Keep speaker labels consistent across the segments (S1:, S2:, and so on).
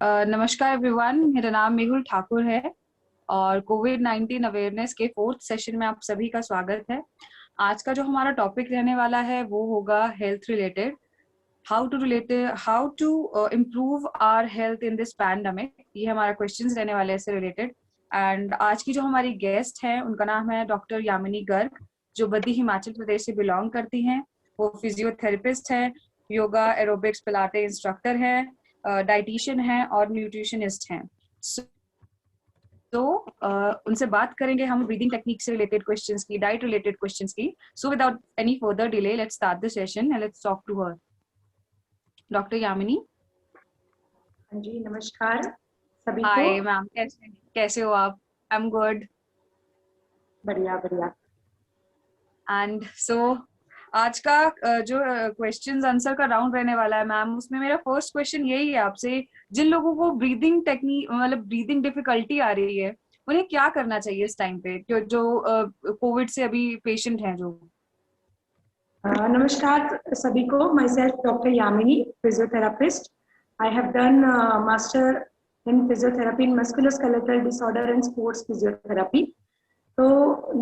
S1: नमस्कार एवरीवन, मेरा नाम मेहुल ठाकुर है और कोविड-19 अवेयरनेस के फोर्थ सेशन में आप सभी का स्वागत है। आज का जो हमारा टॉपिक रहने वाला है वो होगा health related. How to improve our health in this pandemic. ये हमारा क्वेश्चंस रहने वाले हैं इससे रिलेटेड। एंड आज की जो हमारी गेस्ट हैं उनका नाम है डॉक्टर यामिनी गर्ग, जो बद्दी हिमाचल प्रदेश से बिलोंग करती हैं। वो फिजियोथेरेपिस्ट है, योगा एरोबिक्स पिलाटे इंस्ट्रक्टर है, डाइटिशियन है और न्यूट्रिशनिस्ट हैं। तो उनसे बात करेंगे हम ब्रीदिंग टेक्निक से रिलेटेड क्वेश्चंस की, डाइट रिलेटेड क्वेश्चंस की। So without any further delay let's start the session and let's talk to her. Doctor Yamini.
S2: हाँ जी, नमस्कार सभी को।
S1: हाय मैम, कैसे कैसे हो आप? I am good.
S2: बढ़िया बढ़िया।
S1: एंड सो आज का जो क्वेश्चंस आंसर का राउंड रहने वाला है मैम, उसमें मेरा फर्स्ट क्वेश्चन यही है आपसे। जिन लोगों को ब्रीदिंग टेक्निक मतलब ब्रीदिंग डिफिकल्टी आ रही है, उन्हें क्या करना चाहिए इस टाइम पे, जो कोविड से अभी पेशेंट हैं जो?
S2: नमस्कार सभी को। My self doctor Yamini, physiotherapist. I have done master in physiotherapy in musculoskeletal disorder and sports physiotherapy. तो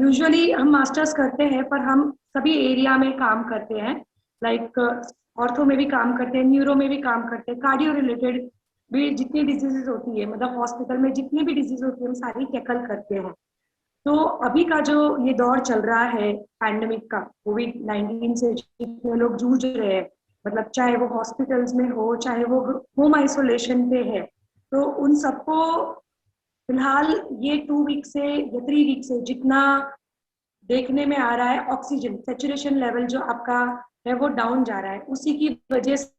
S2: यूजुअली हम मास्टर्स करते हैं, पर हम सभी एरिया में काम करते हैं। लाइक ऑर्थो में भी काम करते हैं, न्यूरो में भी काम करते हैं, कार्डियो रिलेटेड भी जितनी डिजीजेज होती है, मतलब हॉस्पिटल में जितनी भी डिजीज होती है हम सारी टैकल करते हैं। तो अभी का जो ये दौर चल रहा है पैंडेमिक का, कोविड-19 से जितने लोग जूझ रहे हैं, मतलब चाहे वो हॉस्पिटल्स में हो, चाहे वो होम आइसोलेशन पे है, तो उन सबको फिलहाल ये 2 वीक से या 3 वीक से जितना देखने में आ रहा है, ऑक्सीजन सेचुरेशन लेवल जो आपका है वो डाउन जा रहा है। उसी की वजह से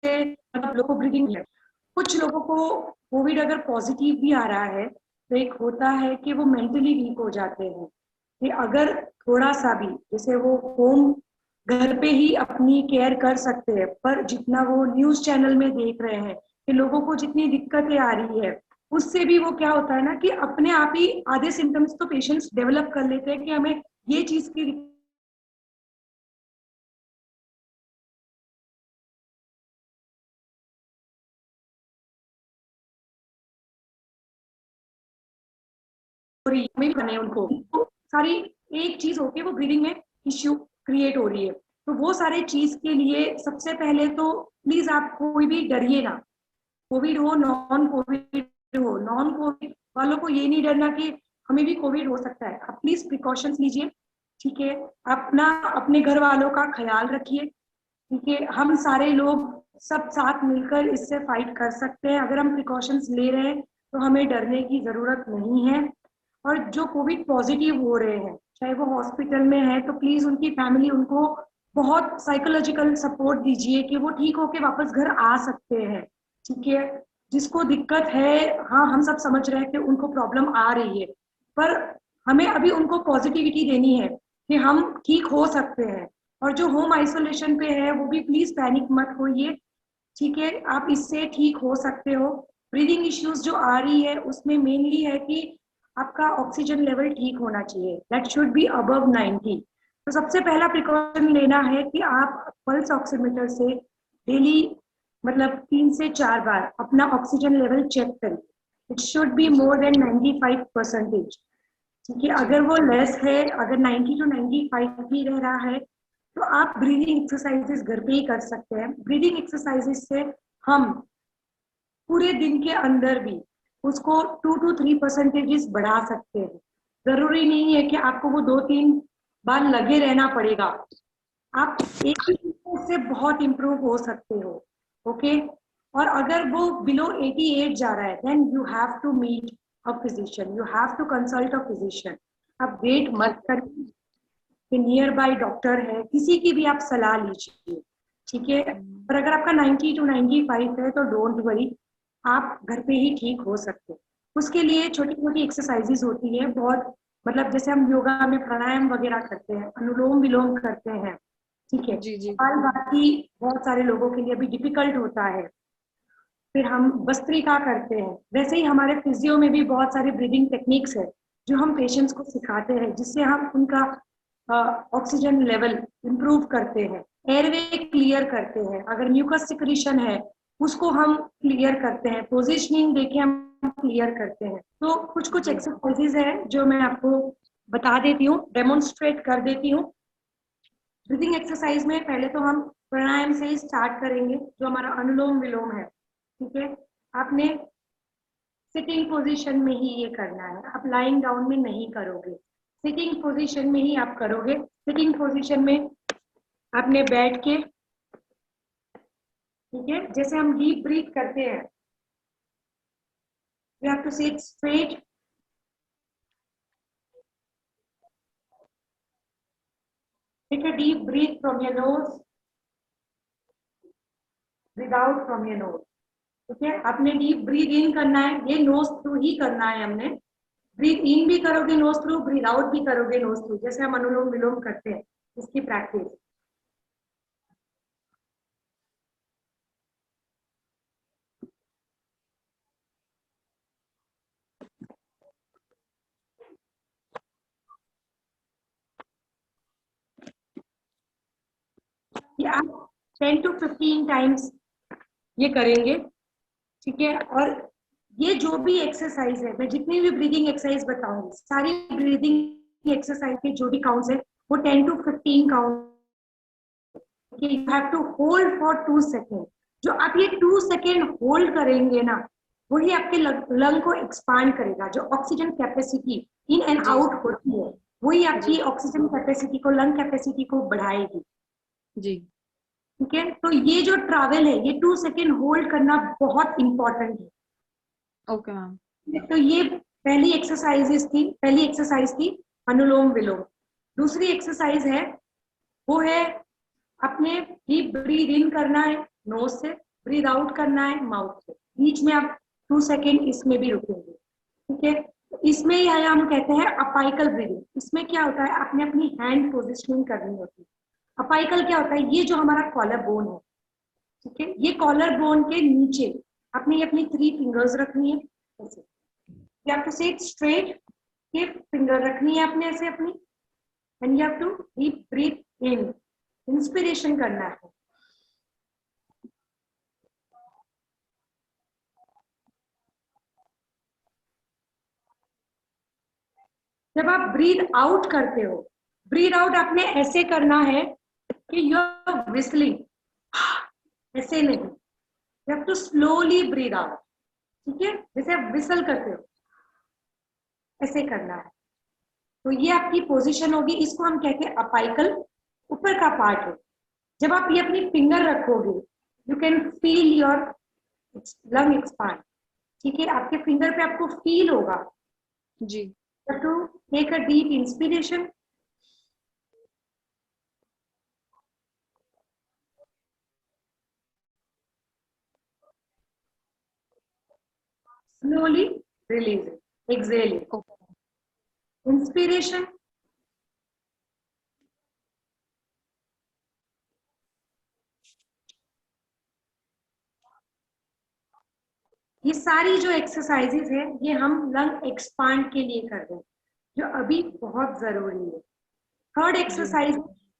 S2: मतलब लोगों को ब्रीदिंग है। कुछ लोगों को कोविड अगर पॉजिटिव भी आ रहा है तो एक होता है कि वो मेंटली वीक हो जाते हैं, कि अगर थोड़ा सा भी, जैसे वो होम घर पे ही अपनी केयर कर सकते हैं, पर जितना वो न्यूज चैनल में देख रहे हैं कि लोगों को जितनी दिक्कतें आ रही है, उससे भी वो क्या होता है ना कि अपने आप ही आधे सिम्टम्स तो पेशेंट्स डेवलप कर लेते हैं कि हमें ये चीज की बने उनको, तो सारी एक चीज होती है वो ब्रीदिंग में इश्यू क्रिएट हो रही है। तो वो सारे चीज के लिए सबसे पहले तो प्लीज आप कोई भी डरिए ना। कोविड हो, नॉन कोविड हो, नॉन कोविड वालों को ये नहीं डरना कि हमें भी कोविड हो सकता है। आप प्लीज प्रिकॉशंस लीजिए, ठीक है। अपना अपने घर वालों का ख्याल रखिए, ठीक है। हम सारे लोग सब साथ मिलकर इससे फाइट कर सकते हैं। अगर हम प्रिकॉशंस ले रहे हैं तो हमें डरने की जरूरत नहीं है। और जो कोविड पॉजिटिव हो रहे हैं, चाहे वो हॉस्पिटल में है, तो प्लीज उनकी फैमिली उनको बहुत साइकोलॉजिकल सपोर्ट दीजिए कि वो ठीक होके वापस घर आ सकते हैं, ठीक है। जिसको दिक्कत है, हाँ हम सब समझ रहे हैं कि उनको प्रॉब्लम आ रही है, पर हमें अभी उनको पॉजिटिविटी देनी है कि हम ठीक हो सकते हैं। और जो होम आइसोलेशन पे है वो भी प्लीज पैनिक मत होइए, ठीक है। आप इससे ठीक हो सकते हो। ब्रीदिंग इश्यूज जो आ रही है उसमें मेनली है कि आपका ऑक्सीजन लेवल ठीक होना चाहिए, दैट शुड बी अबव 90। तो सबसे पहला प्रिकॉशन लेना है कि आप पल्स ऑक्सीमीटर से डेली मतलब 3 से 4 बार अपना ऑक्सीजन लेवल चेक करें। It should be more than 95%, ठीक है। अगर वो लेस है, अगर 90 to 95 भी रह रहा है, तो आप ब्रीदिंग एक्सरसाइजेस घर पे ही कर सकते हैं। ब्रीदिंग एक्सरसाइजेस से हम पूरे दिन के अंदर भी उसको 2 to 3% बढ़ा सकते हैं। जरूरी नहीं है कि आपको वो 2-3 बार लगे रहना पड़ेगा। आप एक ही से बहुत इम्प्रूव हो सकते हो, ओके। और अगर वो बिलो 88 जा रहा है, then you have to meet a physician, you have to consult a physician. आप वेट मत करिए कि नियर बाय डॉक्टर है, किसी की भी आप सलाह लीजिए, ठीक है। पर अगर आपका 90 to 95 है तो डोंट वरी, आप घर पे ही ठीक हो सकते हैं। उसके लिए छोटी छोटी एक्सरसाइजेज होती है बहुत, मतलब जैसे हम योगा में प्राणायाम वगैरह करते हैं, अनुलोम विलोम करते हैं, ठीक है।
S1: जी जी।
S2: और बाकी बहुत सारे लोगों के लिए भी डिफिकल्ट होता है। फिर हम भस्त्रिका करते हैं। वैसे ही हमारे फिजियो में भी बहुत सारी ब्रीदिंग टेक्निक्स है जो हम पेशेंट्स को सिखाते हैं, जिससे हम उनका ऑक्सीजन लेवल इंप्रूव करते हैं, एयरवे क्लियर करते हैं, अगर म्यूकस सिक्रीशन है उसको हम क्लियर करते हैं, पोजिशनिंग देके हम क्लियर करते हैं। तो कुछ कुछ एक्सरसाइजेज है जो मैं आपको बता देती हूँ, डेमोन्स्ट्रेट कर देती हूँ। ब्रीदिंग एक्सरसाइज में पहले तो हम प्राणायाम से ही स्टार्ट करेंगे, जो हमारा अनुलोम विलोम है। ठीक है, आपने सिटिंग पोजीशन में ही ये करना है, आप लाइंग डाउन में नहीं करोगे, सिटिंग पोजीशन में ही आप करोगे। सिटिंग पोजीशन में आपने बैठ के, ठीक है, जैसे हम डीप ब्रीथ करते हैं, you have to sit straight, take a deep breath from your nose, breathe out from your nose. ठीक है, आपने डीप ब्रीथ इन करना है, ये नोज थ्रू ही करना है हमने। ब्रीथ इन भी करोगे नोज थ्रू, ब्रीथ आउट भी करोगे नोज थ्रू, जैसे हम अनुलोम विलोम करते हैं, इसकी प्रैक्टिस। ये आप 10 to 15 टाइम्स ये करेंगे। ठीक है, और ये जो भी एक्सरसाइज है, मैं जितनी भी ब्रीदिंग एक्सरसाइज बताऊंगी, सारी ब्रीदिंग एक्सरसाइज के जो भी काउंट्स है वो 10 to 15 count. You have to hold for 2 second. जो आप ये 2 सेकेंड होल्ड करेंगे ना, वही आपके लंग को एक्सपांड करेगा। जो oxygen capacity in and out होती है, वही आपकी ऑक्सीजन कैपेसिटी को, लंग कैपेसिटी को बढ़ाएगी।
S1: जी,
S2: ठीक है, तो ये जो ट्रैवल है, ये 2 सेकेंड होल्ड करना बहुत इंपॉर्टेंट है।
S1: Okay ma'am.
S2: तो ये पहली एक्सरसाइज थी अनुलोम विलोम। दूसरी एक्सरसाइज है, वो है अपने डीप ब्रीद इन करना है नोज से, ब्रीद आउट करना है माउथ से, बीच में आप 2 सेकेंड इसमें भी रुकेंगे। ठीक है, तो इसमें यह हम कहते हैं अपाइकल ब्रीदिंग। इसमें क्या होता है, आपने अपनी हैंड पोजिशनिंग करनी होती है। अपाइकल क्या होता है, ये जो हमारा कॉलर बोन है, ठीक है, ये कॉलर बोन के नीचे आपने ये अपनी 3 फिंगर्स रखनी है ऐसे। You have to sit straight, ये फिंगर रखनी है आपने ऐसे अपनी, and you have to deep breath in, inspiration करना है। जब आप ब्रीथ आउट करते हो, ब्रीथ आउट आपने ऐसे करना है कि यू आर विस्लिंग, ऐसे नहीं, you have to slowly breathe out. ठीक है, जैसे आप विसल करते हो ऐसे करना है। तो ये आपकी पोजीशन होगी, इसको हम कहते हैं अपाइकल, ऊपर का पार्ट है। जब आप ये अपनी फिंगर रखोगे, you can feel your lung expand. ठीक है, आपके फिंगर पे आपको फील होगा।
S1: जी,
S2: to take a deep inspiration, slowly release it, exhale it,
S1: okay.
S2: inspiration, ये सारी जो एक्सरसाइजेज है ये हम लंग एक्सपांड के लिए कर रहे हैं, जो अभी बहुत जरूरी है। थर्ड
S1: जी,
S2: एक्सरसाइज,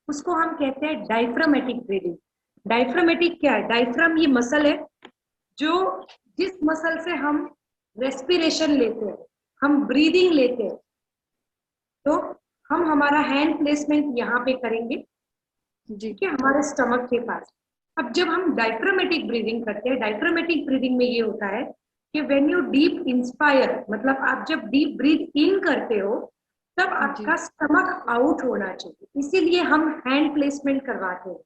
S2: उसको हम कहते हैं डायफ्रामेटिक ब्रीदिंग। डायफ्रामेटिक क्या है, डायफ्राम ये मसल है जो, जिस मसल से हम रेस्पिरेशन लेते हैं, हम ब्रीदिंग लेते हैं। तो हम हमारा हैंड प्लेसमेंट यहाँ पे करेंगे,
S1: जी,
S2: ठीक है, हमारे स्टमक के पास। अब जब हम डायफ्रामेटिक ब्रीदिंग करते हैं, डायफ्रामेटिक ब्रीदिंग में ये होता है कि व्हेन यू डीप इंस्पायर, मतलब आप जब डीप ब्रीथ इन करते हो, तब
S1: जी,
S2: आपका स्टमक आउट होना चाहिए, इसीलिए हम हैंड प्लेसमेंट करवाते हैं।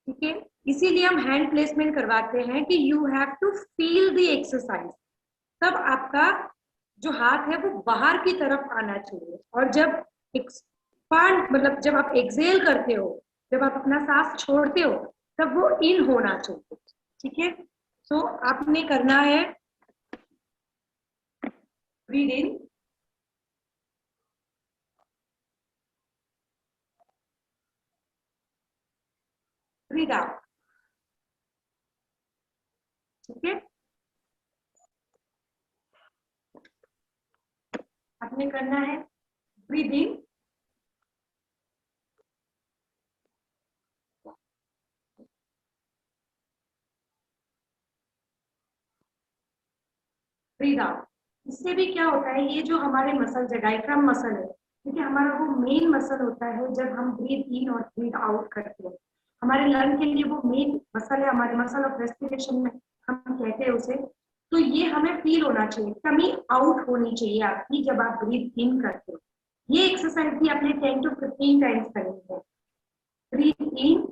S2: ठीक है, इसीलिए हम हैंड प्लेसमेंट करवाते हैं कि you have to feel the exercise. तब आपका जो हाथ है वो बाहर की तरफ आना चाहिए, और जब एक्सपांड, मतलब जब आप एक्सेल करते हो, जब आप अपना सांस छोड़ते हो, तब वो इन होना चाहिए। ठीक है, तो आपने करना है ब्रीद इन, ब्रीद आउट। ठीक है, आपने करना है ब्रीद इन, ब्रीद आउट। इससे भी क्या होता है, ये जो हमारे मसल है, डायफ्राम मसल है, क्योंकि हमारा वो मेन मसल होता है जब हम ब्रीद इन और ब्रीद आउट करते हैं। हमारे लंग के लिए वो मेन मसल है, हमारे मसल ऑफ रेस्पिरेशन में हम कहते हैं उसे। तो ये हमें फील होना चाहिए, कमी आउट होनी चाहिए आपकी जब आप ब्रीद इन करते हो। ये एक्सरसाइज भी आपने 10 to 15 टाइम्स करनी है। Breathe in,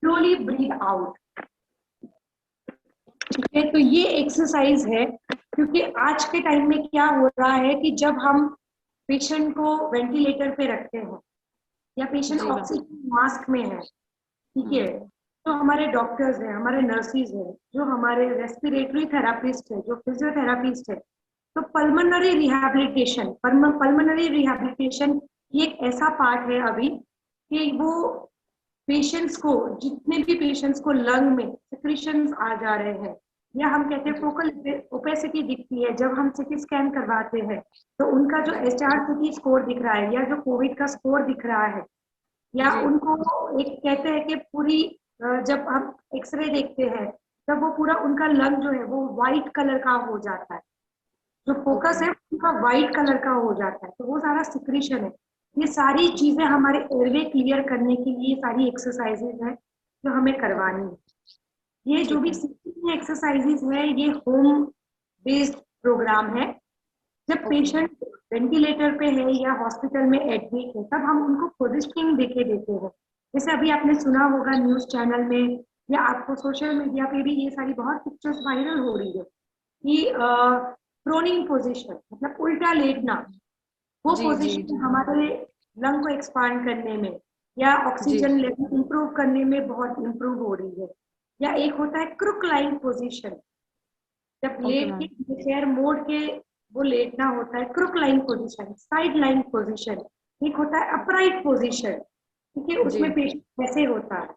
S2: slowly breathe out. ठीक है, तो ये एक्सरसाइज है। क्योंकि आज के टाइम में क्या हो रहा है कि जब हम पेशेंट को वेंटिलेटर पे रखते हैं या पेशेंट
S1: जी मैम।
S2: ऑक्सीजन मास्क में है, ठीक है,
S1: हम्म।
S2: तो हमारे डॉक्टर्स हैं, हमारे नर्सिस हैं, जो हमारे रेस्पिरेटरी थेरापिस्ट है, जो फिजियोथेरापिस्ट है, तो पल्मोनरी रिहैबिलिटेशन, पल्मोनरी रिहैबिलिटेशन ये एक ऐसा पार्ट है अभी कि वो पेशेंट्स को, जितने भी पेशेंट्स को लंग में सिक्रीशंस आ जा रहे हैं, या हम कहते हैं फोकल ओपेसिटी दिखती है, जब हम सीटी स्कैन करवाते हैं तो उनका जो HRCT स्कोर दिख रहा है या जो कोविड का स्कोर दिख रहा है, या
S1: जी
S2: उनको एक कहते हैं कि पूरी जब हम एक्सरे देखते हैं तब वो पूरा उनका लंग जो है वो व्हाइट कलर का हो जाता है, जो फोकस
S1: ओके
S2: है उनका व्हाइट कलर का हो जाता है, तो वो सारा सिक्रीशन है। ये सारी चीजें हमारे एयरवे क्लियर करने के लिए सारी एक्सरसाइजेज है जो हमें करवानी है। ये जो
S1: ठीक
S2: भी
S1: है।
S2: एक्सरसाइजेज है ये होम बेस्ड प्रोग्राम है। जब
S1: ओके
S2: पेशेंट वेंटिलेटर पे है या हॉस्पिटल में एडमिट है तब हम उनको पोजिशनिंग देके देते हैं। जैसे अभी आपने सुना होगा न्यूज चैनल में या आपको सोशल मीडिया पे भी ये सारी बहुत पिक्चर्स वायरल हो रही है कि प्रोनिंग पोजीशन मतलब उल्टा लेटना, वो
S1: जी जी
S2: पोजीशन
S1: जी
S2: हमारे लंग को एक्सपांड करने में या
S1: जी
S2: ऑक्सीजन लेवल इंप्रूव करने में बहुत इंप्रूव हो रही है। या एक होता है क्रुक लाइन पोजीशन, जब
S1: ओके
S2: लेट
S1: मैम।
S2: के चेयर मोड़ के वो लेटना होता है crook line position, side line position. एक होता है अपराइट पोजीशन, ठीक है,
S1: जी
S2: उसमें पेशेंट ऐसे होता है,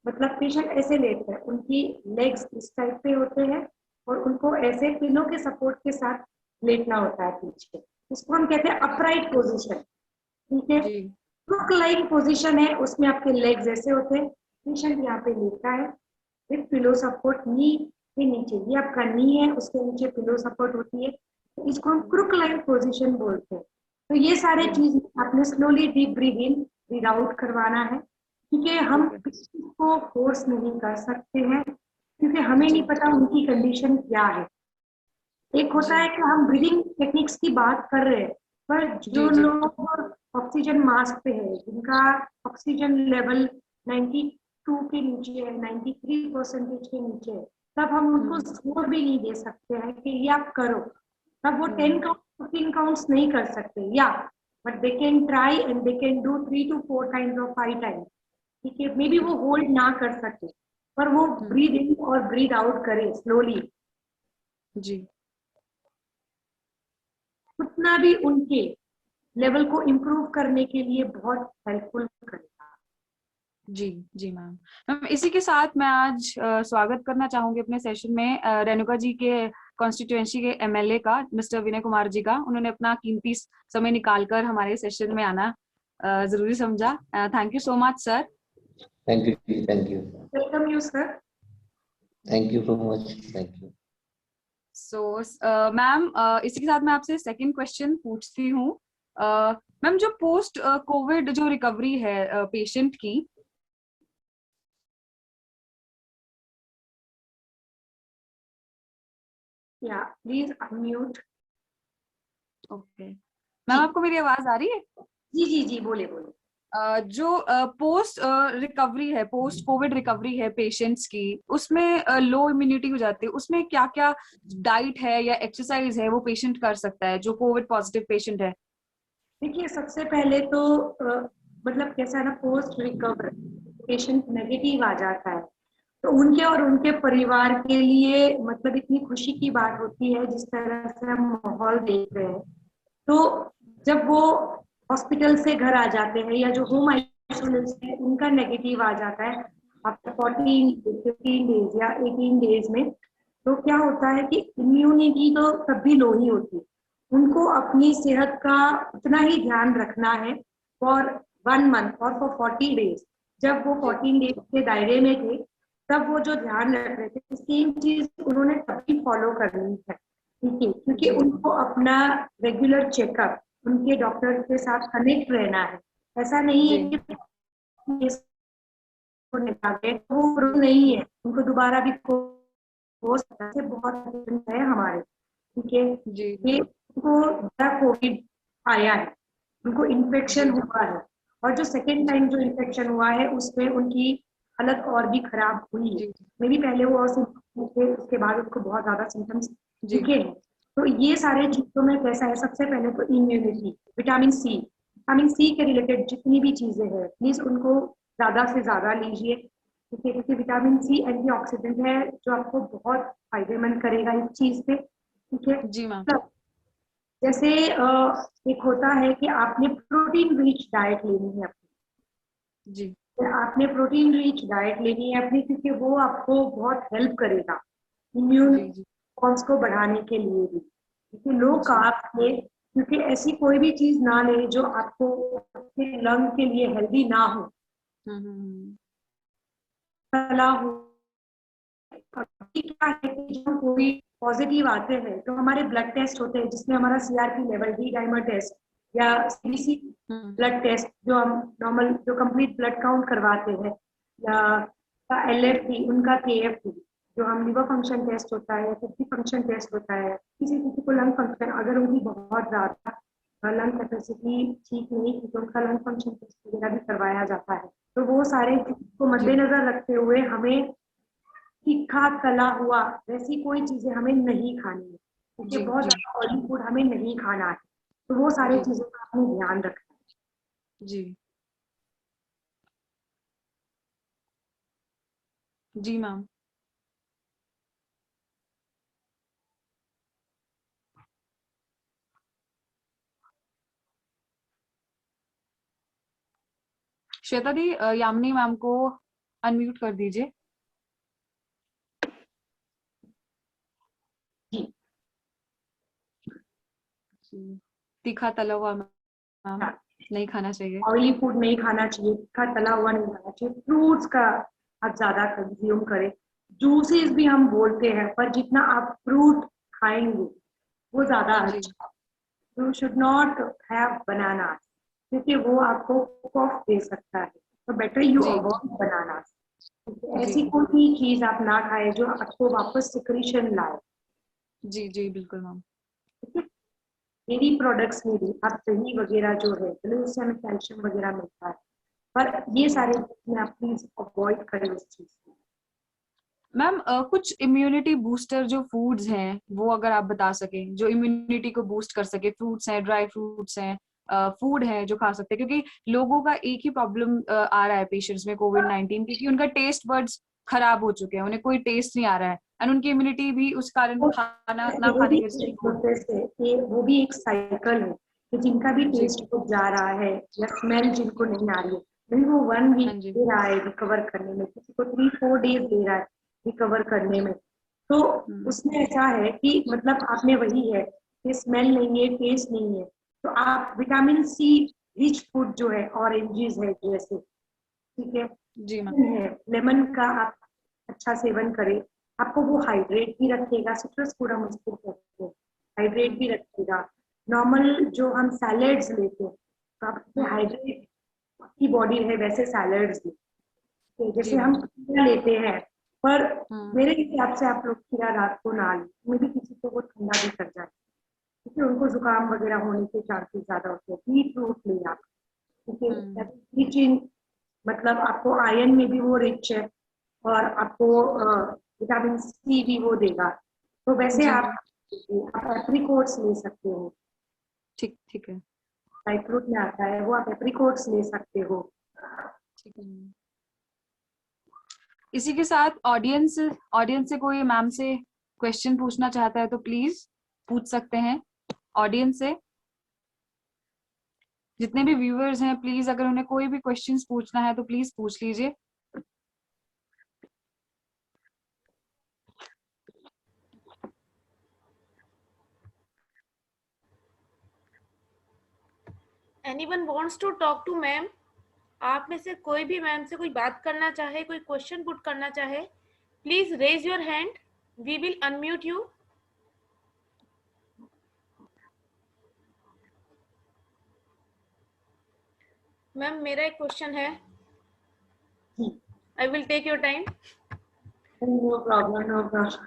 S2: मतलब पेशेंट ऐसे लेटता है, उनकी लेग्स इस टाइप पे होते हैं और उनको ऐसे पिलो के सपोर्ट के साथ लेटना होता है पीछे, इसको हम कहते हैं अपराइट पोजीशन। ठीक है,
S1: जी
S2: क्रुक लाइन पोजीशन है, उसमें आपके लेग्स ऐसे होते हैं, पेशेंट यहाँ पे लेटा है विथ पिलो सपोर्ट नी के नीचे, ये आपका नी है, उसके नीचे पिलो सपोर्ट होती है, तो इसको हम क्रुक लाइन पोजीशन बोलते हैं। तो ये सारे
S1: जी
S2: चीज आपने slowly deep breathe in breathe out करवाना है, क्योंकि हम
S1: ओके
S2: किसी को फोर्स नहीं कर सकते हैं, क्योंकि हमें नहीं
S1: जी
S2: पता उनकी कंडीशन क्या है। एक होता है
S1: जी
S2: कि हम ब्रीदिंग टेक्निक्स की बात कर रहे हैं, पर जो
S1: जी जी
S2: लोग ऑक्सीजन मास्क पे है, जिनका ऑक्सीजन लेवल 92 के नीचे है, 93% के नीचे है, तब हम उनको
S1: हम्म
S2: जोर भी नहीं दे सकते हैं कि ये आप करो, तब वो 10
S1: हम्म
S2: काउंट 15 काउंट्स नहीं कर सकते, या but they can try and they can do 3 to 4 times और 5 टाइम्स। ठीक है, मे बी वो होल्ड ना कर सके पर वो
S1: हम्म
S2: ब्रीद इन और ब्रीद आउट करे स्लोली,
S1: जी
S2: उतना भी उनके लेवल को इम्प्रूव करने के लिए बहुत हेल्पफुल करेगा।
S1: जी जी मैम। मैम इसी के साथ मैं आज स्वागत करना चाहूंगी अपने सेशन में रेणुका जी के कॉन्स्टिट्यूएंसी के MLA का, मिस्टर विनय कुमार जी का। उन्होंने अपना कीमती समय निकालकर हमारे सेशन में आना जरूरी समझा। Thank you so much sir.
S3: Thank you. Thank you.
S2: Welcome you sir.
S3: Thank you so much. Thank you.
S1: So ma'am इसी के साथ मैं आपसे सेकंड क्वेश्चन पूछती हूँ। मैम जो पोस्ट कोविड जो रिकवरी है पेशेंट की,
S2: या प्लीज अनम्यूट।
S1: ओके मैम
S2: जी
S1: आपको मेरी आवाज आ रही है?
S2: जी जी जी, बोले बोले।
S1: जो पोस्ट रिकवरी है, पोस्ट कोविड रिकवरी है पेशेंट्स की, उसमें लो इम्यूनिटी हो जाती है, उसमें क्या क्या डाइट है या एक्सरसाइज है वो पेशेंट कर सकता है जो कोविड पॉजिटिव पेशेंट है?
S2: देखिए सबसे पहले तो मतलब कैसा है ना, पोस्ट रिकवर पेशेंट नेगेटिव आ जाता है तो उनके और उनके परिवार के लिए मतलब इतनी खुशी की बात होती है, जिस तरह से हम माहौल देख रहे हैं। तो जब वो हॉस्पिटल से घर आ जाते हैं या जो होम आइसोलेशन है उनका नेगेटिव आ जाता है आफ्टर 14 15 डेज या 18 डेज में, तो क्या होता है कि इम्यूनिटी तो तब भी लो ही होती है। उनको अपनी सेहत का उतना ही ध्यान रखना है फॉर 1 month और फॉर 40 days। जब वो 14 डेज के दायरे में थे, तब वो जो ध्यान रख रहे थे सेम चीज उन्होंने तभी फॉलो करनी है, ठीक है, क्योंकि
S1: जी
S2: उनको अपना रेगुलर चेकअप उनके डॉक्टर के साथ कनेक्ट रहना है। ऐसा नहीं
S1: जी
S2: है कि को निकाल के वो प्रूव नहीं है, उनको दोबारा भी हो सकता है। बहुत पेशेंट है हमारे, ठीक है,
S1: जी
S2: ये उनको कोविड आया है, उनको इन्फेक्शन
S1: जी
S2: हुआ है, और जो सेकेंड
S1: जी
S2: टाइम जो इन्फेक्शन हुआ है उसमें उनकी हालत और भी खराब हुई है।
S1: जी
S2: मे भी पहले वो और symptoms थे, उसके बाद उसको बहुत ज्यादा सिम्टम्स
S1: जी
S2: दिखे हैं। तो ये सारे चीजों में कैसा है, सबसे पहले तो इम्यूनिटी, विटामिन सी के रिलेटेड जितनी भी चीजें हैं प्लीज उनको ज्यादा से ज्यादा लीजिए, ठीक है, क्योंकि विटामिन सी एंटीऑक्सीडेंट है जो आपको बहुत फायदेमंद करेगा इस चीज पे, ठीक है।
S1: जी मैम।
S2: मतलब जैसे एक होता है कि आपने प्रोटीन रिच डाइट लेनी है अपनी,
S1: जी
S2: आपने प्रोटीन रिच डाइट लेनी है अपनी, क्योंकि वो आपको बहुत हेल्प करेगा इम्यून
S1: जी जी
S2: रिस्पॉन्स को बढ़ाने के लिए भी, क्योंकि लो
S1: जी
S2: कार्ब ले, क्योंकि ऐसी कोई भी चीज ना ले जो आपको अपने लंग के लिए हेल्दी ना हो,
S1: हम्म।
S2: तला हो। अभी क्या है कि जब कोई पॉजिटिव आते हैं तो हमारे ब्लड टेस्ट होते हैं जिसमें हमारा CRP level, D dimer test या सीबीसी
S1: हम्म
S2: ब्लड टेस्ट जो हम नॉर्मल जो कंप्लीट ब्लड काउंट करवाते हैं, या एलएफटी उनका केएफटी जो हम लिवर फंक्शन टेस्ट होता है, किडनी फंक्शन टेस्ट होता है, किसी किसी को लंग फंक्शन, अगर उनकी बहुत ज्यादा लंग कैपेसिटी ठीक नहीं थी तो उनका लंग फंक्शन टेस्ट वगैरह भी करवाया जाता है। तो वो सारे चीज को
S1: जी
S2: मद्देनजर रखते हुए हमें तीखा तला हुआ वैसी कोई चीजें हमें नहीं खानी है, क्योंकि
S1: जी
S2: बहुत
S1: जी
S2: ज्यादा ऑयली फूड हमें नहीं खाना है। तो वो सारी
S1: जी
S2: चीजों का हमें ध्यान रखना
S1: जी जी मैम। श्वेता दी, यामिनी मैम को अनम्यूट कर दीजिए।
S2: है जी।
S1: तीखा तला हुआ मैम
S2: हाँ,
S1: नहीं खाना चाहिए।
S2: ऑयली फूड नहीं खाना चाहिए, तीखा तला हुआ नहीं खाना चाहिए, फ्रूट्स का आप ज्यादा कंज्यूम करें। जूसेस भी हम बोलते हैं, पर जितना आप फ्रूट खाएंगे वो ज्यादा
S1: जी
S2: अच्छा। यू शुड नॉट हैव बनाना, क्योंकि वो आपको कॉफ दे सकता है, तो बेटर यू
S1: जी
S2: अवॉइड बनाना।
S1: जी
S2: ऐसी कोई भी चीज आप ना खाएं जो आपको वापस सिक्रीशन लाए,
S1: जी जी बिल्कुल मैम।
S2: ठीक है। डेयरी प्रोडक्ट्स में भी आप दही वगैरह जो है चलो उससे हमें कैल्शियम वगैरह मिलता है, पर ये
S1: जी
S2: सारी चीजें आप प्लीज अवॉइड करें उस चीज को।
S1: मैम, कुछ इम्यूनिटी बूस्टर जो फूड्स हैं वो अगर आप बता सकें जो इम्यूनिटी को बूस्ट कर सके, फ्रूट्स हैं, ड्राई फ्रूट्स हैं, फूड है जो खा सकते हैं, क्योंकि लोगों का एक ही प्रॉब्लम आ रहा है पेशेंट्स में कोविड-19, क्योंकि उनका टेस्ट बड्स खराब हो चुके हैं, उन्हें कोई टेस्ट नहीं आ रहा है एंड उनकी इम्यूनिटी भी उस कारण
S2: वो
S1: खाना ना
S2: वो
S1: खाने
S2: भी
S1: के
S2: एक
S1: वजह
S2: प्रोसेस है कि वो भी एक साइकिल है कि जिनका भी
S1: जी
S2: टेस्ट को जा रहा है या स्मेल जिनको नहीं आ रही है, नहीं वो 1 वीक
S1: हाँ जी
S2: दे रहा है रिकवर करने में, किसी को 3-4 डेज दे रहा है रिकवर करने
S1: जी
S2: में। तो
S1: हम्म
S2: उसमें ऐसा है कि मतलब आपने वही है कि स्मेल नहीं है, टेस्ट नहीं है, तो आप विटामिन सी रिच फूड जो है, ऑरेंजेस है जैसे, ठीक
S1: जी मैम
S2: है, लेमन का आप अच्छा सेवन करें, आपको वो हाइड्रेट भी रखेगा, सिट्रस फूड हम उसको कहते हैं, हाइड्रेट भी
S1: हम्म
S2: रखेगा। नॉर्मल जो हम सैलेड्स लेते हैं तो आपके
S1: हम्म
S2: हाइड्रेट की बॉडी है वैसे सैलेड्स लेते,
S1: जी
S2: जैसे
S1: मैम
S2: हम खीरा लेते हैं, पर
S1: हम्म
S2: मेरे हिसाब से आप लोग खीरा रात को ना लें, मे भी किसी को वो ठंडा भी कर जाए, क्योंकि उनको जुकाम वगैरह होने के चांसेस ज्यादा होते हैं। बीट रूट लें आप,
S1: हम्म
S2: क्योंकि रिच इन, मतलब आपको आयरन में भी वो रिच है, और आपको विटामिन सी भी वो देगा। तो वैसे
S1: जी
S2: आप
S1: मैम
S2: एप्रिकोट्स ले सकते हो,
S1: ठीक ठीक है
S2: ड्राई फ्रूट में आता है वो, आप एप्रिकोट्स ले सकते हो।
S1: ठीक है मैम। इसी के साथ ऑडियंस ऑडियंस से कोई मैम से क्वेश्चन पूछना चाहता है तो प्लीज पूछ सकते हैं ऑडियंस से। जितने भी व्यूअर्स हैं प्लीज अगर उन्हें कोई भी क्वेश्चंस पूछना है तो प्लीज पूछ लीजिए।
S4: Anyone wants to talk to ma'am? आप में से कोई भी मैम से कोई बात करना चाहे, कोई क्वेश्चन पुट करना चाहे, please raise your hand, we will unmute you. Ma'am मेरा एक क्वेश्चन है, I will take your time.
S2: No problem, no problem.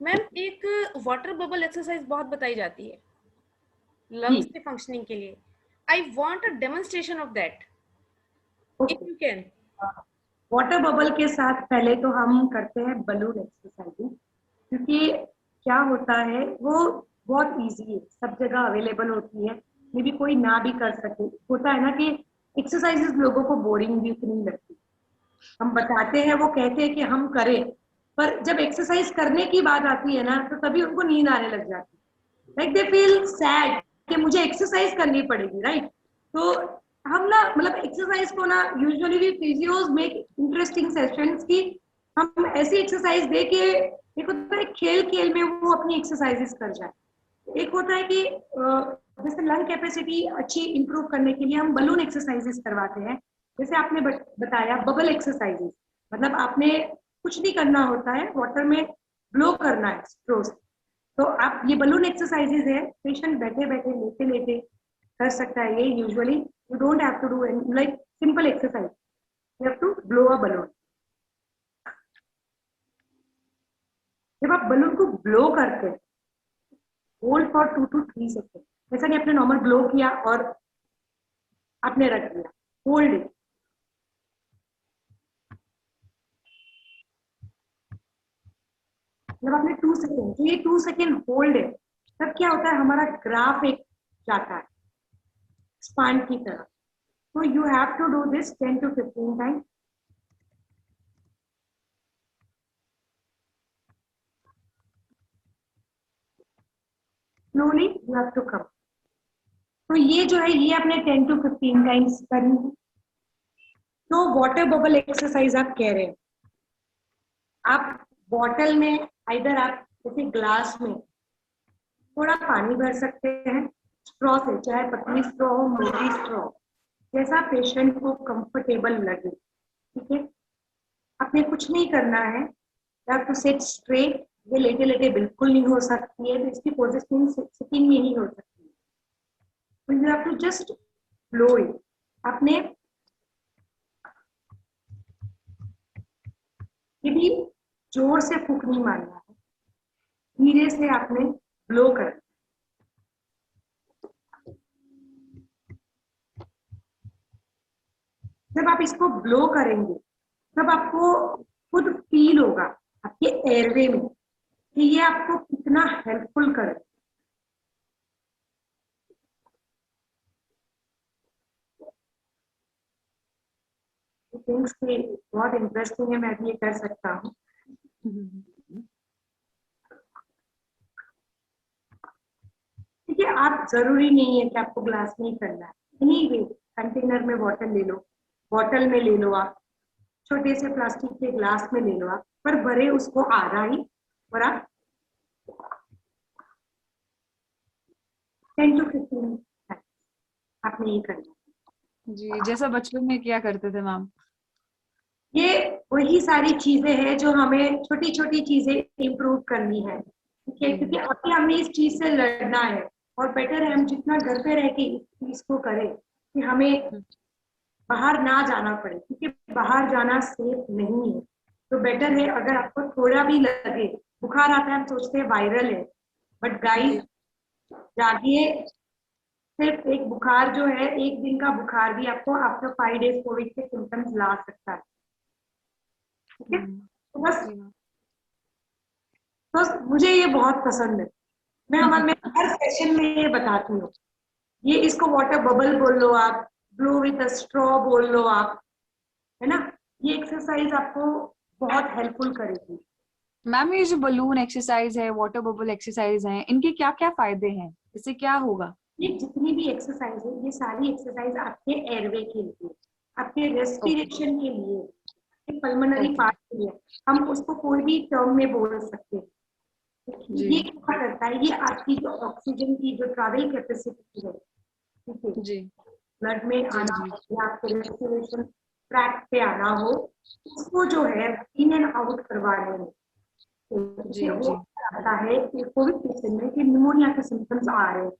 S4: Ma'am एक वाटर बबल एक्सरसाइज बहुत बताई जाती है
S2: जी,
S4: लंग्स के फंक्शनिंग के लिए। I want a demonstration of that, if
S2: okay.
S4: You can.
S2: Water bubble के साथ पहले तो हम करते हैं बलून एक्सरसाइजिंग, क्योंकि क्या होता है वो बहुत इजी है, सब जगह अवेलेबल होती है, मे बी कोई ना भी कर सके। होता है ना कि एक्सरसाइजेस लोगों को बोरिंग भी उतनी लगती है, हम बताते हैं, वो कहते हैं कि हम करें, पर जब एक्सरसाइज करने की बात आती है ना, तो तभी उनको नींद आने लग जाती है, लाइक दे फील सैड कि मुझे एक्सरसाइज करनी पड़ेगी, राइट। तो हम ना मतलब एक्सरसाइज को ना यूजुअली भी फिजियोज मेक इंटरेस्टिंग सेशंस की हम ऐसी एक्सरसाइज दे के, एक होता है खेल खेल में वो अपनी एक्सरसाइजेस कर जाए। एक होता है कि जैसे लंग कैपेसिटी अच्छी इंप्रूव करने के लिए हम बलून एक्सरसाइजेस करवाते हैं। जैसे आपने बताया बबल एक्सरसाइजेस, मतलब आपने कुछ नहीं करना होता है, वाटर में ब्लो करना है स्ट्रो से। तो आप ये बलून एक्सरसाइजेस है, पेशेंट बैठे बैठे लेटे लेटे कर सकता है ये। Usually you don't have to do like simple exercise, you have to blow a balloon. जब आप बलून को ब्लो करते हैं, होल्ड फॉर 2 to 3 सेकेंड, जैसा कि आपने नॉर्मल ब्लो किया और आपने रख दिया, होल्ड इट। जब आपने 2 सेकेंड, तो ये 2 सेकेंड होल्ड है, तब क्या होता है हमारा ग्राफ एक जाता है स्पान की तरफ। तो you have to do this 10 to 15 time. Slowly you have to come. तो ये जो है ये आपने 10 to 15 टाइम्स करनी है। तो वाटर बबल एक्सरसाइज आप कह रहे हैं, आप बॉटल में आइदर आप जैसे ग्लास में थोड़ा पानी भर सकते हैं स्ट्रॉ से, चाहे पतली स्ट्रॉ हो मोटी स्ट्रॉ, जैसा पेशेंट को कंफर्टेबल लगे, ठीक है। आपने कुछ नहीं करना है, you have to sit straight. ये लेटे लेटे बिल्कुल नहीं हो सकती है, तो इसकी पोजीशन सिटिंग में ही हो सकती है। तो you have to just blow it. आपने ये भी जोर से फूंक नहीं मारना है, धीरे से आपने ब्लो करना। जब आप इसको ब्लो करेंगे तब आपको खुद फील होगा आपके एयरवे में कि ये आपको कितना हेल्पफुल करे। थिंग्स कि बहुत इंटरेस्टिंग है, मैं भी ये कर सकता हूँ। ठीक है, आप जरूरी नहीं है कि आपको ग्लास में ही करना है, एनीवे कंटेनर में वाटर ले लो, बॉटल में ले लो, आप छोटे से प्लास्टिक के ग्लास में ले लो आप, पर भरे उसको आधा ही, और आप 10 to 15 आपने ये करना है।
S1: जी, जैसा बचपन में किया करते थे मैम।
S2: ये वही सारी चीजें हैं जो हमें छोटी छोटी चीजें इम्प्रूव करनी है, ठीक है, क्योंकि अभी हमें इस चीज से लड़ना है, और बेटर है हम जितना घर पे रह के इस चीज को करें कि हमें बाहर ना जाना पड़े, क्योंकि बाहर जाना सेफ नहीं है। तो बेटर है अगर आपको थोड़ा भी लगे, बुखार आता है हम सोचते हैं वायरल है, बट गाइस जागिए, सिर्फ एक बुखार जो है, एक दिन का बुखार भी आपको आफ्टर 5 days कोविड के सिम्टम्स ला सकता है, ठीक है। तो बस मुझे ये बहुत पसंद है, मैं हर सेशन में ये बताती हूँ, ये इसको वाटर बबल बोल लो आप, ब्लो विद अ स्ट्रॉ बोल लो आप, है ना। ये एक्सरसाइज आपको बहुत हेल्पफुल करेगी।
S1: मैम ये जो बलून एक्सरसाइज है, वाटर बबल एक्सरसाइज है, इनके क्या क्या फायदे हैं, इससे क्या होगा?
S2: ये जितनी भी एक्सरसाइज है, ये सारी एक्सरसाइज आपके एयरवे के लिए, आपके रेस्पिरेशन के लिए, आपके पल्मोनरी पार्ट के लिए, हम उसको कोई भी टर्म में बोल सकते हैं। ये क्या करता है, ये आपकी जो ऑक्सीजन की जो ट्रैवल कैपेसिटी है, ठीक है,
S1: जी
S2: ब्लड में
S1: जी
S2: आना
S1: जी
S2: हो या आपके रेस्पिरेशन ट्रैक पे आना हो, उसको जो है इन एंड आउट करवाने में
S1: जी
S2: वो
S1: जी
S2: आता है कि कोविड पेशेंट में कि निमोनिया के सिम्टम्स आ रहे हैं,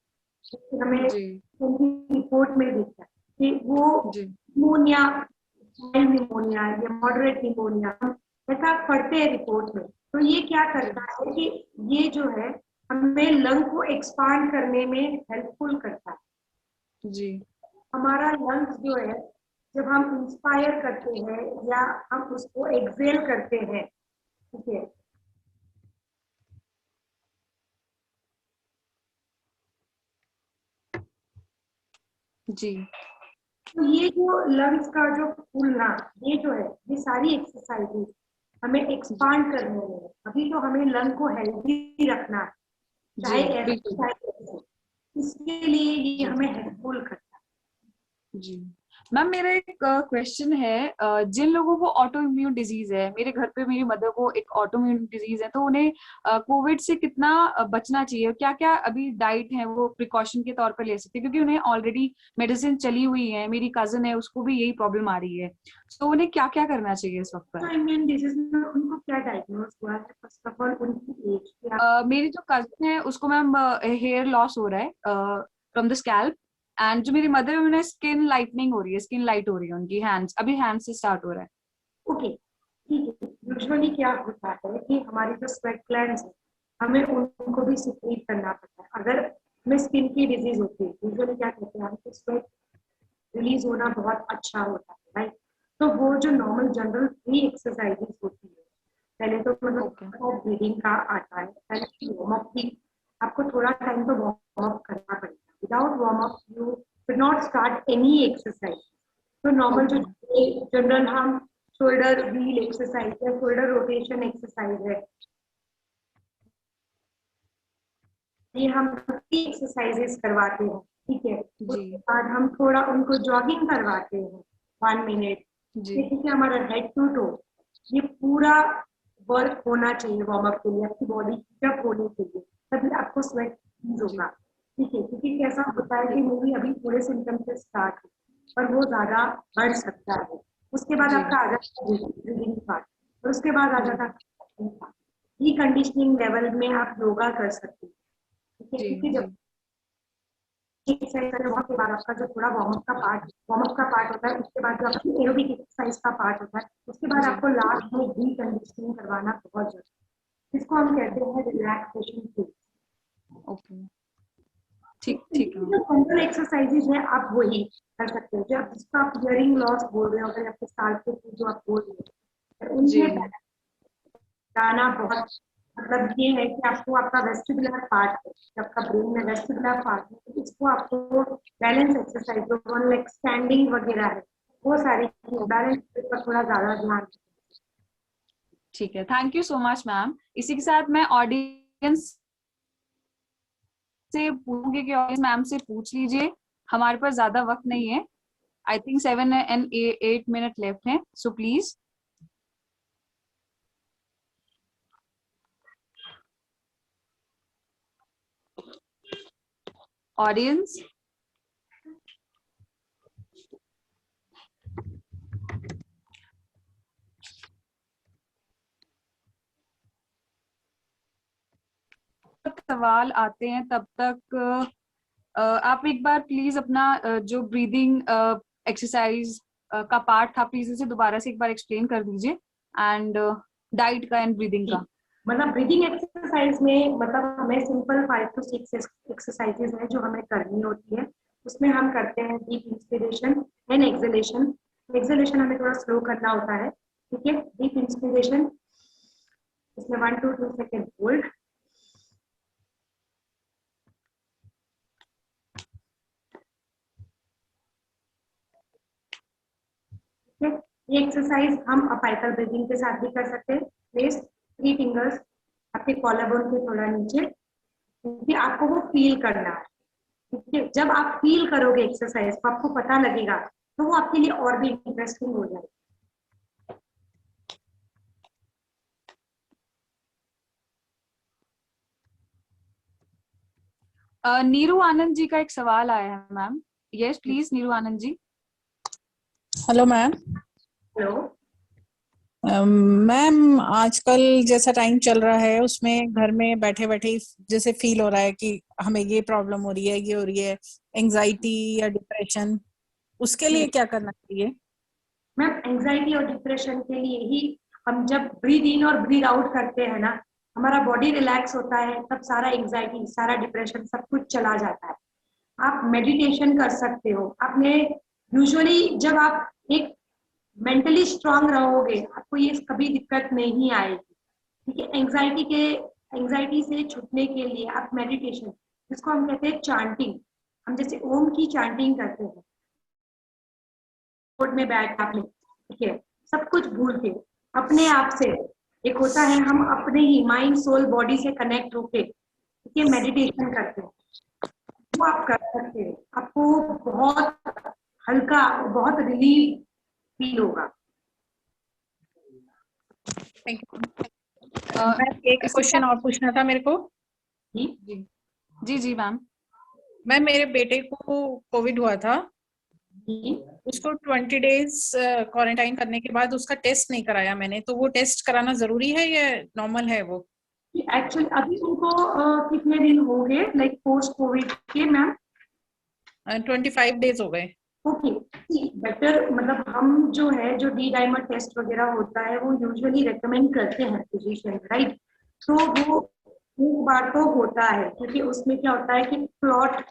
S2: तो हमें
S1: जी
S2: उनकी रिपोर्ट में दिखता है कि वो
S1: जी
S2: निमोनिया, माइल्ड निमोनिया या मॉडरेट निमोनिया ऐसा पढ़ते हैं रिपोर्ट में। तो ये क्या करता है कि ये जो है हमें लंग को एक्सपांड करने में हेल्पफुल करता है।
S1: जी
S2: हमारा लंग्स जो है जब हम इंस्पायर करते हैं या हम उसको एक्सेल करते हैं, ठीक है,
S1: जी
S2: तो ये जो लंग्स का जो फूलना, ये जो है ये सारी एक्सरसाइजेज हमें
S1: जी
S2: एक्सपांड करने में है। अभी तो हमें लंग को हेल्दी रखना है,
S1: जी
S2: चाहे ऐसे
S1: बिल्कुल
S2: चाहे ऐसे, इसके लिए ये
S1: जी
S2: हमें हेल्पफुल करता
S1: जी। मैम मेरा एक क्वेश्चन है, जिन लोगों को ऑटो इम्यून डिजीज है, मेरे घर पे मेरी मदर को एक ऑटो इम्यून डिजीज है, तो उन्हें कोविड से कितना बचना चाहिए, क्या क्या अभी डाइट है वो प्रिकॉशन के तौर पर ले सकते हैं, क्योंकि उन्हें ऑलरेडी मेडिसिन चली हुई है, मेरी कजन है उसको भी यही प्रॉब्लम आ रही है, तो उन्हें क्या क्या करना चाहिए इस वक्त
S2: है।
S1: पर?
S2: तो इम्यून डिजीज में उनको क्या डायग्नोज हुआ है? फर्स्ट ऑफ ऑल उनकी एज क्या?
S1: मेरी जो कजन है उसको मैम हेयर लॉस हो रहा है फ्रॉम द स्कैल्प, एंड जो मेरी मदर है उन्हें स्किन लाइटनिंग हो रही है, स्किन लाइट हो रही है उनकी, हैंड्स अभी हैंड से स्टार्ट हो रहा है।
S2: ओके, ठीक है। यूजुअली क्या होता है कि हमारी जो स्वेट ग्लैंड्स है हमें उनको भी सिक्रीट करना पड़ता है। अगर हमें स्किन की डिजीज होती है, यूजुअली क्या कहते हैं हमको स्वेट रिलीज होना बहुत अच्छा होता है, राइट? तो वो जो नॉर्मल जनरल फ्री एक्सरसाइजेस होती है, पहले तो
S1: ओके
S2: मतलब ब्रीदिंग का आता है, पहले वार्म अप की आपको थोड़ा टाइम तो वार्म अप करना पड़ेगा। Without warm up you will not start any exercise. तो नॉर्मल जो
S1: ओके
S2: जनरल हम शोल्डर व्हील एक्सरसाइज है, शोल्डर रोटेशन एक्सरसाइज है, ये हम एक्सरसाइजेस करवाते हैं, ठीक है।
S1: जी
S2: उसके बाद हम थोड़ा उनको जॉगिंग करवाते हैं 1 मिनट।
S1: जी
S2: ठीक है, हमारा हेड टू टो ये पूरा वर्क होना चाहिए वार्म अप के लिए, आपकी बॉडी हीटअप होने के लिए, तभी आपको स्वेट यूज
S1: जी
S2: होगा। ठीक है, क्योंकि कैसा होता है कि
S1: ठीक है
S2: मूवी अभी थोड़े सिम्टम से स्टार्ट हो पर वो ज्यादा बढ़ सकता है। उसके बाद
S1: जी
S2: आपका आ जाता है ब्रीदिंग पार्ट, और उसके बाद आ
S1: जी
S2: जाता है रिकंडीशनिंग लेवल में आप योगा कर सकते हैं। ठीक है,
S1: जी
S2: क्योंकि
S1: जी
S2: जब एक्सरसाइज करें वहाँ के बाद आपका जो थोड़ा वार्म अप का पार्ट होता है, उसके बाद जो आपकी एरोबिक एक्सरसाइज का पार्ट होता है, उसके बाद
S1: जी
S2: आपको लास्ट में रिकंडीशनिंग करवाना बहुत जरूरी है, जिसको हम कहते हैं रिलैक्सेशन फेज।
S1: ओके ठीक है
S2: जो जनरल एक्सरसाइजेज है आप वही कर सकते हो, जब जिसको आप हियरिंग लॉस बोल रहे हो, अगर आपके साल के जो आप बोल रहे हो,
S1: जी
S2: उनमें गाना बहुत मतलब ये है कि आपको आपका वेस्टिबुलर पार्ट है, आपका ब्रेन में वेस्टिबुलर पार्ट है, तो इसको आपको बैलेंस एक्सरसाइज जो वन लाइक स्टैंडिंग वगैरह है, वो सारी चीज
S1: ओके
S2: बैलेंस पर थोड़ा ज्यादा ध्यान।
S1: ठीक है, thank you so much ma'am. इसी के साथ मैं ऑडियंस से पूछूंगी कि ऑडियंस मैम से पूछ लीजिए, हमारे पास ज्यादा वक्त नहीं है, I think 7 and 8 minutes left है, सो प्लीज ऑडियंस। सवाल आते हैं तब तक आप एक बार प्लीज अपना जो ब्रीदिंग एक्सरसाइज का पार्ट था प्लीज उसे दोबारा से एक बार एक्सप्लेन कर दीजिए, एंड डाइट का एंड ब्रीदिंग का।
S2: मतलब ब्रीदिंग एक्सरसाइज में मतलब हमें सिंपल 5 to 6 एक्सरसाइजेज है जो हमें करनी होती है। उसमें हम करते हैं deep inspiration and acceleration. Acceleration हमें थोड़ा स्लो करना होता है, ठीक है। डीप इंस्पिरेशन, इसमें 1 to 2 सेकेंड होल्ड, ठीक है। ये एक्सरसाइज हम अपाइकल ब्रीदिंग के साथ भी कर सकते हैं। प्लेस 3 फिंगर्स आपके कॉलर बोन के थोड़ा नीचे, क्योंकि आपको वो फील करना है, ठीक है। जब आप फील करोगे एक्सरसाइज को आपको पता लगेगा, तो वो आपके लिए और भी इंटरेस्टिंग हो जाएगा।
S1: नीरू आनंद जी का एक सवाल आया है ma'am, yes please Neeru Anand ji.
S5: Hello ma'am.
S2: Hello.
S5: Ma'am आजकल जैसा टाइम चल रहा है उसमें घर में बैठे बैठे जैसे फील हो रहा है कि हमें ये प्रॉब्लम हो रही है, ये हो रही है, एंजाइटी या डिप्रेशन, उसके लिए क्या करना चाहिए?
S2: मैम एंजाइटी और डिप्रेशन के लिए ही हम जब ब्रीद इन और ब्रीद आउट करते हैं ना, हमारा बॉडी रिलैक्स होता है, तब सारा एंजाइटी, सारा डिप्रेशन सब कुछ चला जाता है। आप मेडिटेशन कर सकते हो। आपने यूजुअली जब आप एक मेंटली स्ट्रांग रहोगे, आपको ये कभी दिक्कत नहीं आएगी। ठीक है, एंजाइटी से छुटने के लिए आप मेडिटेशन, जिसको हम कहते हैं चांटिंग, हम जैसे ओम की चांटिंग करते हैं, कोर्ट में बैठ आपने, ठीक है, सब कुछ भूल के अपने आप से, एक होता है हम अपने ही माइंड सोल बॉडी से कनेक्ट होके, ठीक है, मेडिटेशन करते हैं, वो आप कर सकते हैं। आपको बहुत हल्का, बहुत रिलीफ फील होगा।
S5: Thank you. मैम एक क्वेश्चन और पूछना था मेरे को।
S1: जी जी जी मैम।
S5: मैम मेरे बेटे को कोविड हुआ था,
S2: जी
S5: उसको 20 डेज क्वारंटाइन करने के बाद उसका टेस्ट नहीं कराया मैंने, तो वो टेस्ट कराना जरूरी है या नॉर्मल है वो?
S2: एक्चुअली अभी उनको कितने दिन हो गए लाइक पोस्ट कोविड के मैम?
S5: 25 डेज हो गए।
S2: ओके, बेटर, मतलब हम जो है, जो डी डाइमर टेस्ट वगैरह होता है वो यूजुअली रेकमेंड करते हैं फिजिशियन, राइट? तो वो एक बार तो होता है, क्योंकि उसमें क्या होता है कि क्लॉट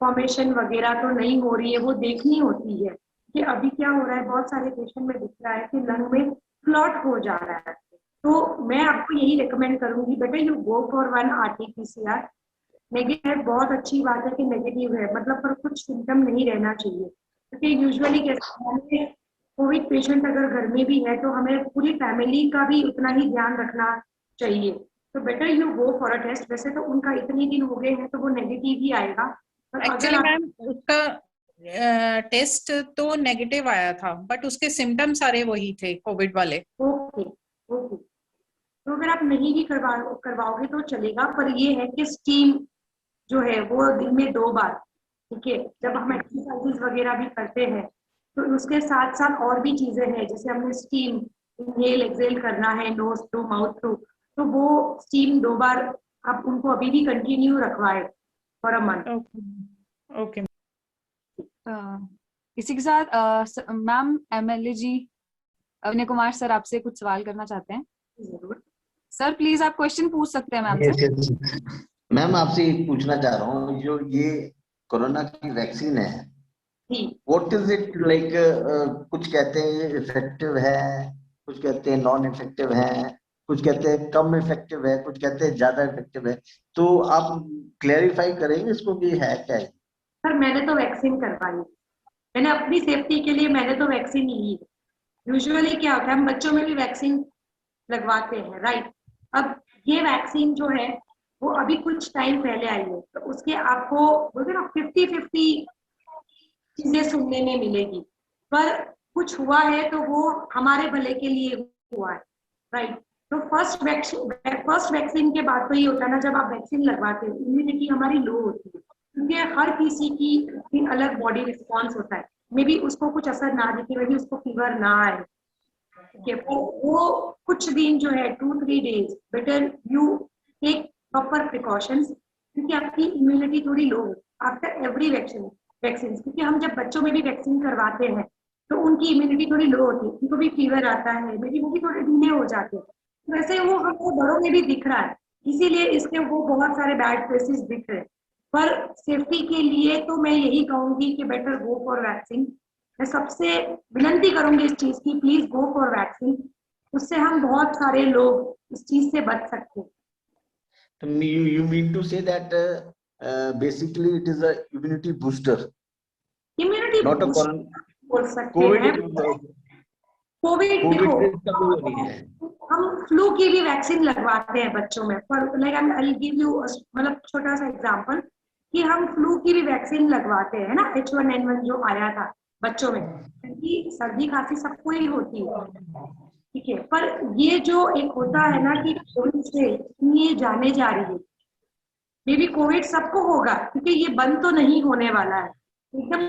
S2: फॉर्मेशन वगैरह तो नहीं हो रही है, वो देखनी होती है कि अभी क्या हो रहा है। बहुत सारे पेशेंट में दिख रहा है कि लंग में क्लॉट हो जा रहा है, तो मैं आपको यही रिकमेंड करूंगी, बेटा you go for 1 RT-PCR। Negative है, बहुत अच्छी बात है कि नेगेटिव है, मतलब पर कुछ सिम्टम नहीं रहना चाहिए, क्योंकि यूजुअली कैसे कोविड पेशेंट अगर घर में भी है तो हमें पूरी फैमिली का भी उतना ही ध्यान रखना चाहिए। तो better you go for a test. वैसे तो उनका इतने दिन हो गए हैं तो वो नेगेटिव ही आएगा, पर अगर
S5: एक्चुअली
S2: आप
S5: मैम उसका टेस्ट तो नेगेटिव आया था, बट उसके सिम्टम सारे वही थे कोविड वाले।
S2: ओके ओके, तो अगर आप नहीं भी करवाओगे तो चलेगा, पर ये है कि स्टीम जो है वो दिन में 2 बार, ठीक है, जब हम एक्सरसाइजेस वगैरह भी करते हैं तो उसके साथ साथ और भी चीजें हैं, जैसे हमने स्टीम इनहेल एक्सेल करना है, नोज थ्रू माउथ थ्रू, तो वो स्टीम 2 बार आप उनको अभी भी कंटिन्यू रखवाए फॉर अ मंथ।
S5: ओके।
S1: इसी के साथ ma'am MLA ji Avinay Kumar sir आपसे कुछ सवाल करना चाहते हैं।
S2: जरूर
S1: सर प्लीज आप क्वेश्चन पूछ सकते हैं मैम
S3: Yes,
S1: से।
S3: yes. मैम आपसे एक पूछना चाह रहा हूँ, जो ये कोरोना की वैक्सीन है,
S2: जी।
S3: What is it like? कुछ कहते हैं इफेक्टिव है, कुछ कहते हैं नॉन इफेक्टिव है, कुछ कहते हैं कम इफेक्टिव है, कुछ कहते हैं ज्यादा इफेक्टिव है, तो आप क्लेरिफाई करेंगे इसको कि है क्या है?
S2: सर मैंने तो वैक्सीन करवाई, मैंने अपनी सेफ्टी के लिए मैंने तो वैक्सीन ली है। यूजुअली क्या होता है, हम बच्चों में भी वैक्सीन लगवाते हैं, राइट? अब ये वैक्सीन जो है वो अभी कुछ टाइम पहले आई है, तो उसके आपको बोलते ना 50-50 चीजें सुनने में मिलेगी, पर कुछ हुआ है तो वो हमारे भले के लिए हुआ है, राइट? तो फर्स्ट वैक्सीन के बाद तो ये होता है ना, जब आप वैक्सीन लगवाते हो इम्यूनिटी हमारी लो होती है, क्योंकि हर किसी की अलग बॉडी रिस्पॉन्स होता है। मे बी उसको कुछ असर ना दिखे, मे बी उसको फीवर ना आए, ठीक है, पर वो कुछ दिन जो है 2-3 days better you take proper precautions, क्योंकि आपकी इम्यूनिटी थोड़ी लो आफ्टर एवरी वैक्सीन, क्योंकि हम जब बच्चों में भी वैक्सीन करवाते हैं तो उनकी इम्यूनिटी थोड़ी लो होती है, उनको भी फीवर आता है, मे बी वो भी थोड़े ढीले हो जाते हैं, वैसे वो हमको बड़ों में भी दिख रहा है, इसीलिए इसके वो बहुत सारे बैड केसेस दिख रहे हैं। पर सेफ्टी के लिए तो मैं यही कहूंगी कि बेटर गो फॉर वैक्सीन। मैं सबसे विनती करूंगी इस चीज की, प्लीज गो फॉर वैक्सीन, उससे हम बहुत सारे लोग इस चीज से बच सकते हैं।
S3: तो you mean to say that basically it is a immunity booster,
S2: immunity
S3: not a
S2: बोल सकते
S3: COVID?
S2: हैं। कोविड देखो,
S3: से सब वो नहीं है।
S2: हम फ्लू की भी वैक्सीन लगवाते हैं बच्चों में, पर like I will give you मतलब छोटा सा एग्जांपल कि हम फ्लू की भी वैक्सीन लगवाते हैं ना, H1N1 जो आया था बच्चों में, क्योंकि सर्दी खांसी सबको ही होती है, ठीक है, पर ये जो एक होता है ना कि कोविड से ये जाने जा रही है, मे बी कोविड सबको होगा, क्योंकि ये बंद तो नहीं होने वाला है, एकदम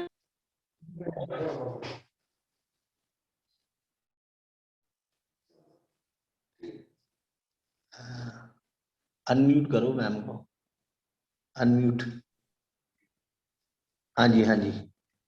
S3: अनम्यूट करो मैम को, अनम्यूट। हाँ जी, हाँ जी।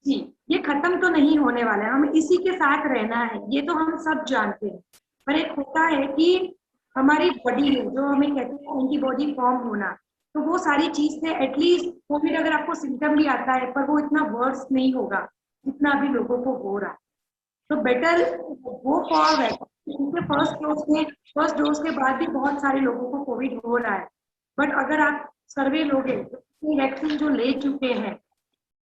S2: जी, ये खत्म तो नहीं होने वाला है, हमें इसी के साथ रहना है, ये तो हम सब जानते हैं। पर एक होता है कि हमारी बॉडी में जो हमें कहते हैं एंटीबॉडी फॉर्म होना, तो वो सारी चीज से एटलीस्ट कोविड अगर आपको सिम्टम भी आता है पर वो इतना वर्स नहीं होगा जितना अभी लोगों को हो रहा है। तो better go for vaccine. First dose के बाद भी बहुत सारे लोगों को कोविड हो रहा है, बट अगर आप सर्वे लोगे तो वैक्सीन जो ले चुके हैं